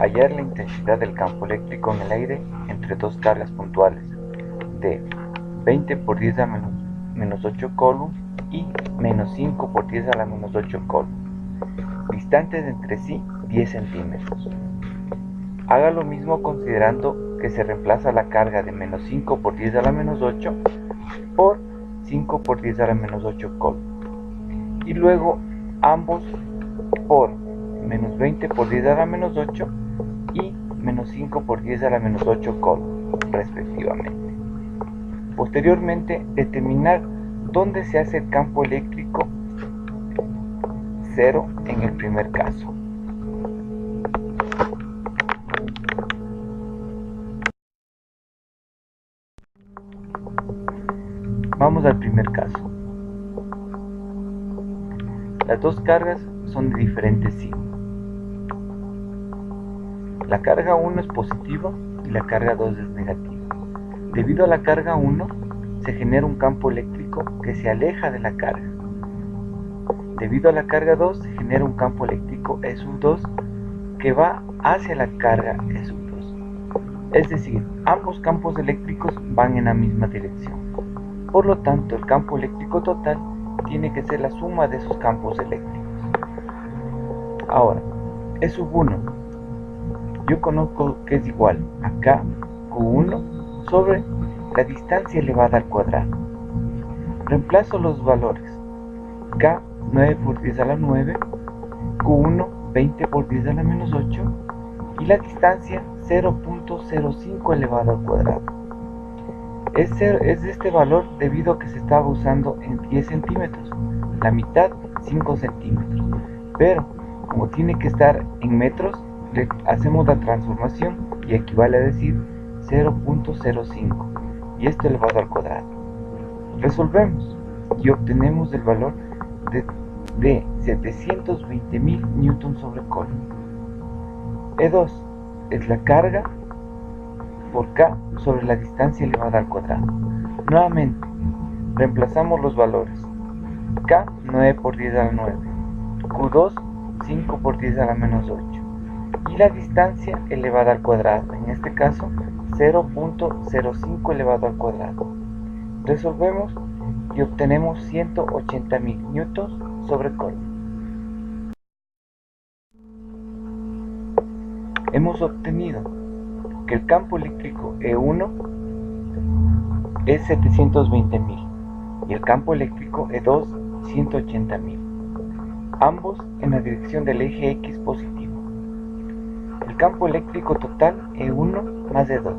hallar la intensidad del campo eléctrico en el aire entre dos cargas puntuales de 20 por 10 a menos 8 coulomb y menos 5 por 10 a la menos 8 coulomb, distantes entre sí 10 centímetros. Haga lo mismo considerando que se reemplaza la carga de menos 5 por 10 a la menos 8 por 5 por 10 a la menos 8 coulomb, y luego ambos por menos 20 por 10 a la menos 8 y menos 5 por 10 a la menos 8 coulomb, respectivamente. Posteriormente, determinar dónde se hace el campo eléctrico 0 en el primer caso. Vamos al primer caso. Las dos cargas son de diferente signo. La carga 1 es positiva y la carga 2 es negativa. Debido a la carga 1, se genera un campo eléctrico que se aleja de la carga. Debido a la carga 2, se genera un campo eléctrico E sub 2 que va hacia la carga E sub 2. Es decir, ambos campos eléctricos van en la misma dirección. Por lo tanto, el campo eléctrico total tiene que ser la suma de esos campos eléctricos. Ahora, E sub 1, yo conozco que es igual a K Q1 sobre la distancia elevada al cuadrado. Reemplazo los valores. K 9 por 10 a la 9, Q1 20 por 10 a la menos 8 y la distancia 0.05 elevado al cuadrado. Es este valor debido a que se estaba usando en 10 centímetros, la mitad 5 centímetros, pero como tiene que estar en metros, le hacemos la transformación y equivale a decir 0.05 y esto elevado al cuadrado. Resolvemos y obtenemos el valor de 720.000 newton sobre coulomb. E2 es la carga por K sobre la distancia elevada al cuadrado. Nuevamente, reemplazamos los valores. K 9 por 10 a la 9, Q2 5 por 10 a la menos 8 y la distancia elevada al cuadrado, en este caso 0.05 elevado al cuadrado. Resolvemos y obtenemos 180.000 newtons sobre coulomb. Hemos obtenido que el campo eléctrico E1 es 720.000 y el campo eléctrico E2 180.000, ambos en la dirección del eje X positivo. El campo eléctrico total E1 más E2.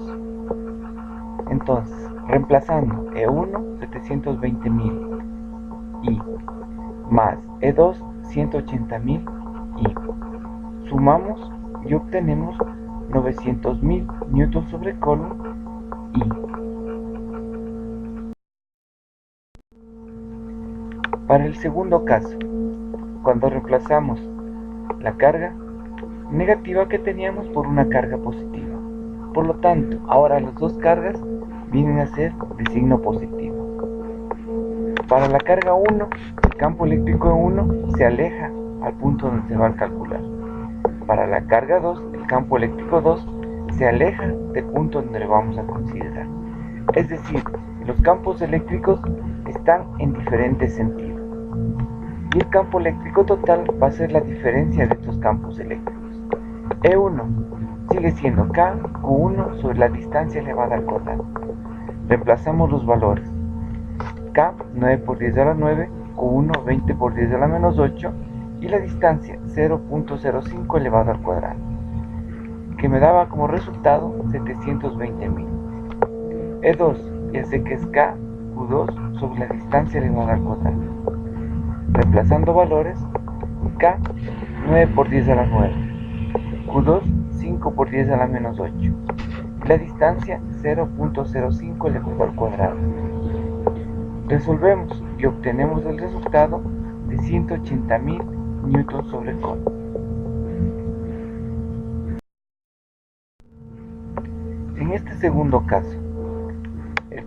Entonces, reemplazando E1 720.000 y más E2 180.000 y sumamos y obtenemos 900.000 newtons sobre coulomb y para el segundo caso, cuando reemplazamos la carga negativa que teníamos por una carga positiva, por lo tanto, ahora las dos cargas vienen a ser de signo positivo. Para la carga 1, el campo eléctrico 1 se aleja al punto donde se va a calcular. Para la carga 2, el campo eléctrico 2 se aleja del punto donde lo vamos a considerar. Es decir, los campos eléctricos están en diferentes sentidos. Y el campo eléctrico total va a ser la diferencia de estos campos eléctricos. E1 sigue siendo K Q1 sobre la distancia elevada al cuadrado. Reemplazamos los valores. K 9 por 10 a la 9, Q1 20 por 10 a la menos 8 y la distancia 0.05 elevado al cuadrado, que me daba como resultado 720.000. E2 ya sé que es K Q2 sobre la distancia elevada al cuadrado. Reemplazando valores, K 9 por 10 a la 9, Q2 5 por 10 a la menos 8 y la distancia 0.05 elevado al cuadrado. Resolvemos y obtenemos el resultado de 180.000 newtons sobre coulomb. En este segundo caso,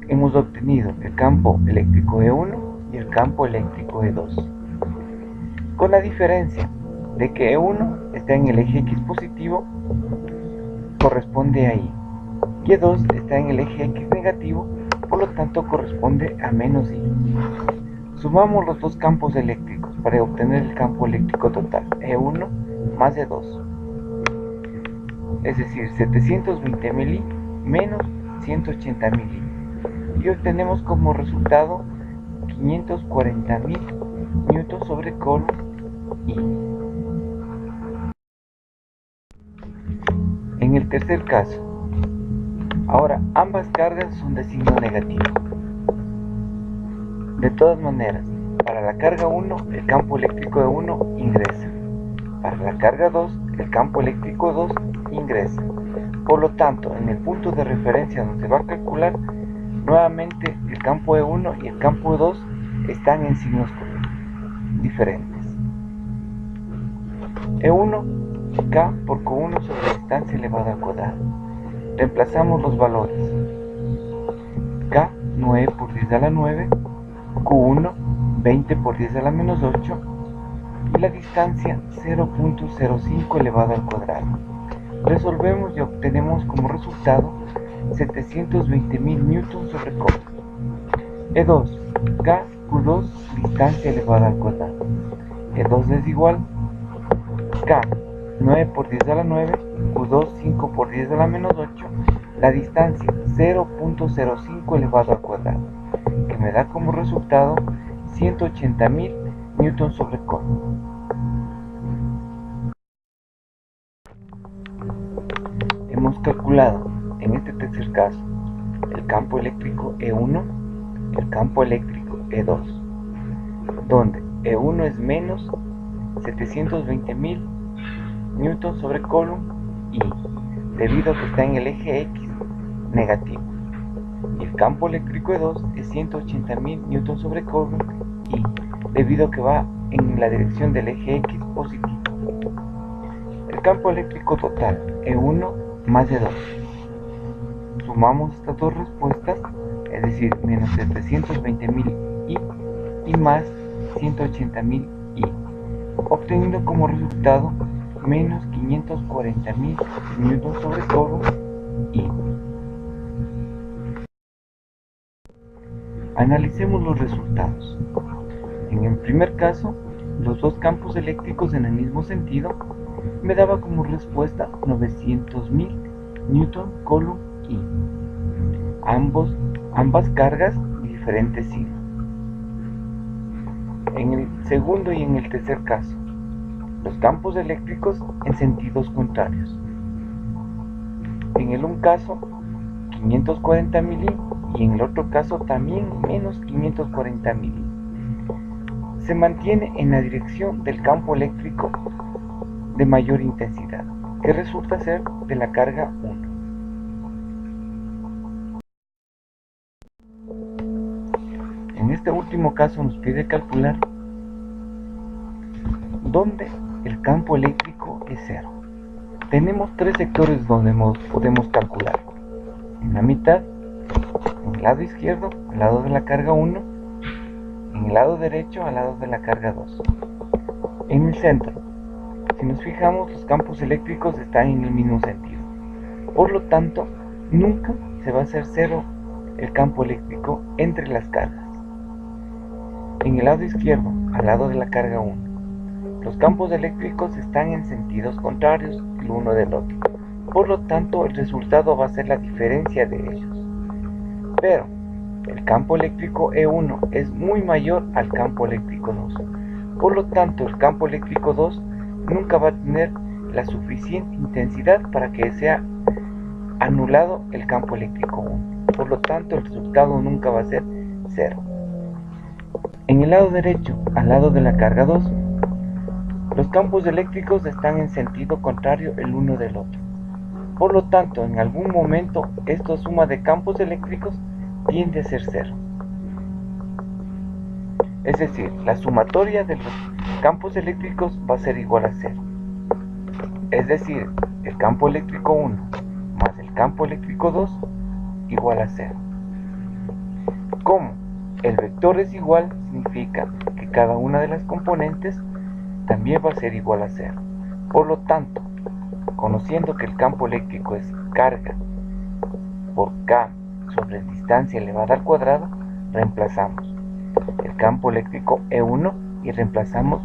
hemos obtenido el campo eléctrico E1 y el campo eléctrico E2, con la diferencia de que E1 está en el eje X positivo corresponde a Y. Y2 está en el eje X negativo, por lo tanto corresponde a menos Y. Sumamos los dos campos eléctricos para obtener el campo eléctrico total, E1 más E2. Es decir, 720.000 Y menos 180.000 Y. Y obtenemos como resultado 540.000 newtons sobre Coulomb Y. En el tercer caso, ahora ambas cargas son de signo negativo. De todas maneras, para la carga 1 el campo eléctrico de 1 ingresa. Para la carga 2 el campo eléctrico 2 ingresa. Por lo tanto, en el punto de referencia donde se va a calcular, nuevamente el campo E1 y el campo E2 están en signos diferentes. E1, K por Q1 sobre la distancia elevada al cuadrado. Reemplazamos los valores. K, 9 por 10 a la 9, Q1, 20 por 10 a la menos 8, y la distancia 0.05 elevado al cuadrado. Resolvemos y obtenemos como resultado 720.000 newtons sobre Coulomb. E2, K, Q2, distancia elevada al cuadrado. E2 es igual K, 9 por 10 a la 9, Q2, 5 por 10 a la menos 8, la distancia 0.05 elevado al cuadrado, que me da como resultado 180.000 newtons sobre Coulomb. Hemos calculado en este tercer caso el campo eléctrico E1, el campo eléctrico E2, donde E1 es menos 720.000 newtons sobre Coulomb Y, debido a que está en el eje X negativo. Y el campo eléctrico E2 es 180.000 newtons sobre Coulomb Y, debido a que va en la dirección del eje X positivo. El campo eléctrico total E1 más E2. Sumamos estas dos respuestas, es decir, menos 720.000 Y más 180.000 Y, obteniendo como resultado menos 540.000 newtons sobre Coulomb Y. Analicemos los resultados. En el primer caso, los dos campos eléctricos en el mismo sentido me daba como respuesta 900.000 newton Coulomb Y. Ambas cargas de diferentes signos. En el segundo y en el tercer caso, los campos eléctricos en sentidos contrarios. En el un caso, 540.000 Y en el otro caso también menos 540.000 Y. Se mantiene en la dirección del campo eléctrico de mayor intensidad, que resulta ser de la carga 1. En este último caso nos pide calcular donde el campo eléctrico es 0. Tenemos tres sectores donde podemos calcular. En la mitad, en el lado izquierdo, al lado de la carga 1, en el lado derecho, al lado de la carga 2. En el centro, si nos fijamos, los campos eléctricos están en el mismo sentido. Por lo tanto, nunca se va a hacer 0 el campo eléctrico entre las cargas. En el lado izquierdo, al lado de la carga 1, los campos eléctricos están en sentidos contrarios el uno del otro. Por lo tanto, el resultado va a ser la diferencia de ellos. Pero el campo eléctrico E1 es muy mayor al campo eléctrico 2. Por lo tanto, el campo eléctrico 2 nunca va a tener la suficiente intensidad para que sea anulado el campo eléctrico 1. Por lo tanto, el resultado nunca va a ser 0. En el lado derecho, al lado de la carga 2, los campos eléctricos están en sentido contrario el uno del otro. Por lo tanto, en algún momento, esta suma de campos eléctricos tiende a ser 0. Es decir, la sumatoria de los campos eléctricos va a ser igual a 0. Es decir, el campo eléctrico 1 más el campo eléctrico 2 igual a 0. Como el vector es igual, significa que cada una de las componentes también va a ser igual a 0. Por lo tanto, conociendo que el campo eléctrico es carga por K sobre distancia elevada al cuadrado, reemplazamos el campo eléctrico E1 y reemplazamos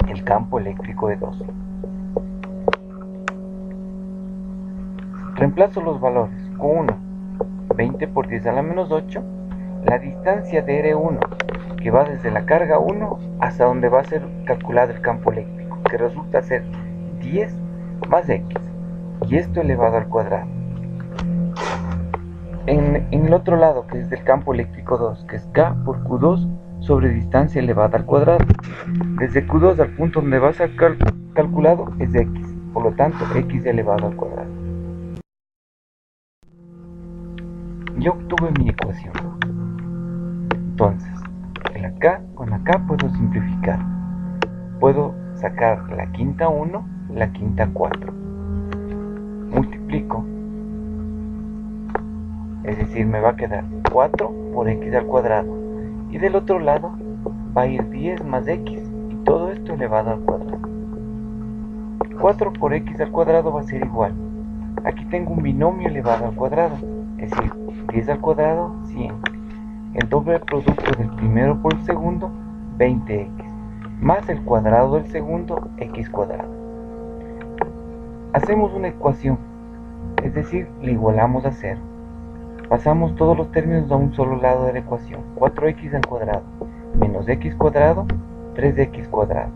el campo eléctrico E2. Reemplazo los valores. Q1, 20 por 10 a la menos 8, la distancia de R1, que va desde la carga 1 hasta donde va a ser calculado el campo eléctrico, que resulta ser 10 más X, y esto elevado al cuadrado. En el otro lado, que es del campo eléctrico 2, que es K por Q2 sobre distancia elevada al cuadrado. Desde Q2 al punto donde va a ser calculado es X, por lo tanto X elevado al cuadrado. Ya obtuve mi ecuación. Entonces, con acá puedo simplificar. Puedo sacar la quinta 1, la quinta 4. Multiplico. Es decir, me va a quedar 4 por X al cuadrado. Y del otro lado va a ir 10 más X. Y todo esto elevado al cuadrado. 4 por X al cuadrado va a ser igual. Aquí tengo un binomio elevado al cuadrado. Es decir, 10 al cuadrado, 100. El doble producto del primero por el segundo, 20x, más el cuadrado del segundo, x cuadrado. Hacemos una ecuación, es decir, le igualamos a 0. Pasamos todos los términos a un solo lado de la ecuación. 4x al cuadrado, menos x cuadrado, 3x cuadrado,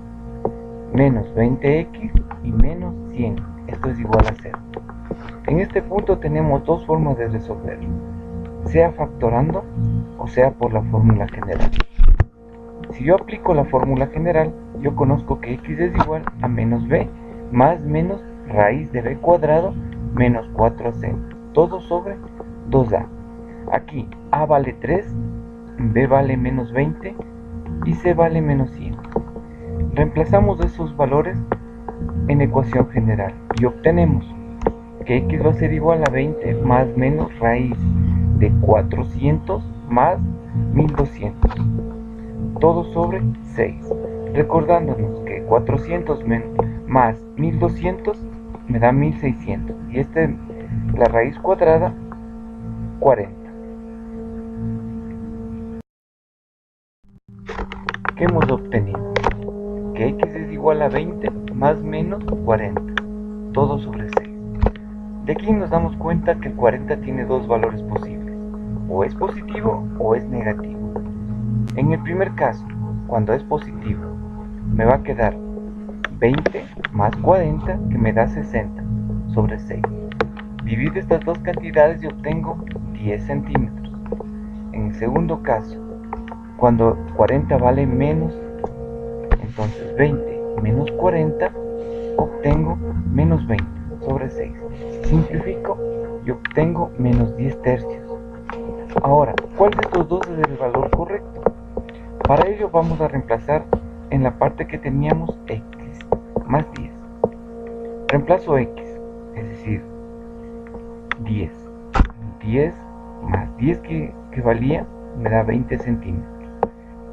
menos 20x y menos 100. Esto es igual a 0. En este punto tenemos dos formas de resolverlo, sea factorando o sea por la fórmula general. Si yo aplico la fórmula general, yo conozco que x es igual a menos b más menos raíz de b cuadrado menos 4c, todo sobre 2a. Aquí a vale 3, b vale menos 20 y c vale menos 100. Reemplazamos esos valores en ecuación general y obtenemos que x va a ser igual a 20 más menos raíz de 400 más 1200, todo sobre 6, recordándonos que 400 más 1200 me da 1600 y la raíz cuadrada 40. ¿Qué hemos obtenido? Que x es igual a 20 más menos 40, todo sobre 6. De aquí nos damos cuenta que el 40 tiene dos valores posibles, o es positivo o es negativo. En el primer caso, cuando es positivo, me va a quedar 20 más 40, que me da 60, sobre 6. Divido estas dos cantidades y obtengo 10 centímetros. En el segundo caso, cuando 40 vale menos, entonces 20 menos 40, obtengo menos 20 sobre 6. Simplifico y obtengo menos 10 tercios. Ahora, ¿cuál de estos dos es el valor correcto? Para ello vamos a reemplazar en la parte que teníamos x más 10. Reemplazo x, es decir, 10. 10 más 10 que valía me da 20 centímetros,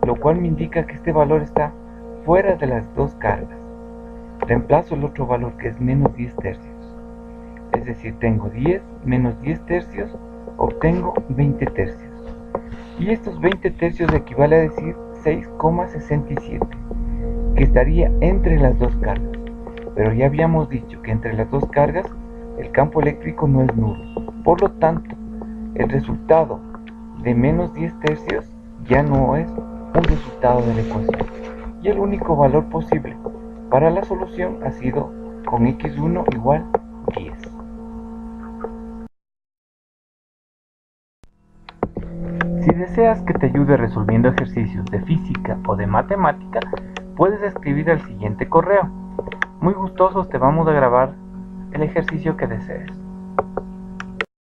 lo cual me indica que este valor está fuera de las dos cargas. Reemplazo el otro valor que es menos 10 tercios. Es decir, tengo 10 menos 10 tercios, obtengo 20 tercios. Y estos 20 tercios equivale a decir 6,67, que estaría entre las dos cargas. Pero ya habíamos dicho que entre las dos cargas el campo eléctrico no es nulo. Por lo tanto, el resultado de menos 10 tercios ya no es un resultado de la ecuación. Y el único valor posible para la solución ha sido con x1 igual 10. Si deseas que te ayude resolviendo ejercicios de física o de matemática, puedes escribir al siguiente correo. Muy gustosos te vamos a grabar el ejercicio que desees.